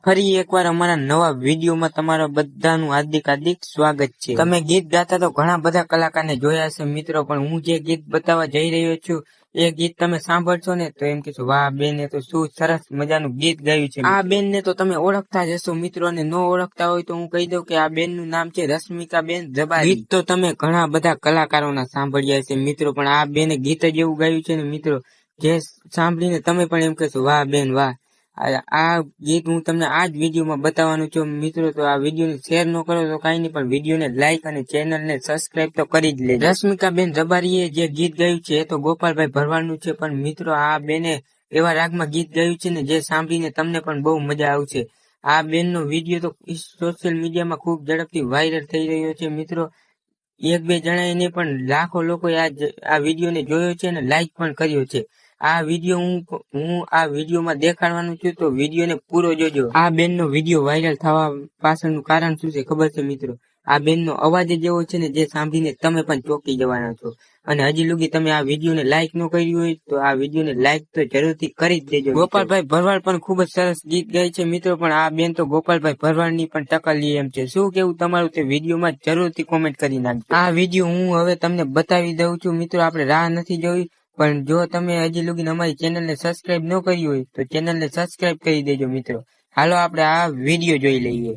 ફરી એકવાર અમારા નવા વિડીયોમાં તમારા બધાનું હાર્દિક સ્વાગત છે। તમે ગીત ગાતા તો ઘણા બધા કલાકારને જોયા હશે મિત્રો, પણ હું જે ગીત બતાવવા જઈ રહ્યો છું એ ગીત તમે સાંભળશો ને તો એમ કહેશો, વાહ બેને તો શું સરસ મજાનું ગીત ગાયું છે। આ બેન ને તો તમે ઓળખતા જ હશો મિત્રો, ને ન ઓળખતા હોય તો હું કહી દઉં કે આ બેન નું નામ છે રશ્મિકા બેન જબારી। ગીત તો તમે ઘણા બધા કલાકારોના સાંભળ્યા છે મિત્રો, પણ આ બેને ગીત જ એવું ગાયું છે ને મિત્રો, જે સાંભળીને તમે પણ એમ કહેશો, વાહ બેન વાહ। આ ગીત હું તમને આ જ વિડીયોમાં બતાવવાનું છું મિત્રો, તો આ વિડીયોને શેર ન કરો તો કાંઈ નહીં, પણ વિડીયોને લાઈક અને ચેનલને સબસ્ક્રાઇબ તો કરી જ લેજો। રશ્મિકા બેન જબારીએ જે ગીત ગાયું છે એ તો ગોપાલભાઈ ભરવાડનું છે, પણ મિત્રો આ બેને એવા રાગમાં ગીત ગાયું છે ને જે સાંભળીને તમને પણ બહુ મજા આવશે। આ બેનનો વિડીયો તો સોશિયલ મીડિયામાં ખૂબ ઝડપથી વાયરલ થઈ રહ્યો છે મિત્રો, એક બે જણાએ નહીં પણ લાખો લોકોએ આ વિડીયોને જોયો છે અને લાઈક પણ કર્યો છે। આ વિડીયો હું આ વિડીયોમાં દેખાડવાનું છું, તો વિડીયોને પૂરો જોજો। આ બેનનો વિડીયો વાયરલ થવા પાછળનું કારણ શું છે ખબર છે મિત્રો? આ બેનનો અવાજ જ એવો છે ને જે સાંભળીને તમે પણ ચોંકી જવાના છો। અને હજી લગી તમે આ વિડીયોને લાઈક ન કર્યું હોય તો આ વિડીયોને લાઈક તો જરૂરથી કરી જ દેજો। ગોપાલભાઈ ભરવાડ પણ ખૂબ જ સરસ ગીત ગાય છે મિત્રો, પણ આ બેન તો ગોપાલભાઈ ભરવાડની પણ ટક્કર લે એમ છે। શું કેવું તમારું તે વિડીયોમાં જરૂરથી કોમેન્ટ કરી નાખજો। આ વિડીયો હું હવે તમને બતાવી દઉં છું મિત્રો, આપણે રાહ નથી જોઈ, પણ જો તમે હજી લગી અમારી ચેનલને સબસ્ક્રાઇબ ન કરી હોય તો ચેનલને સબસ્ક્રાઇબ કરી દેજો મિત્રો। હાલો આપણે આ વિડીયો જોઈ લઈએ।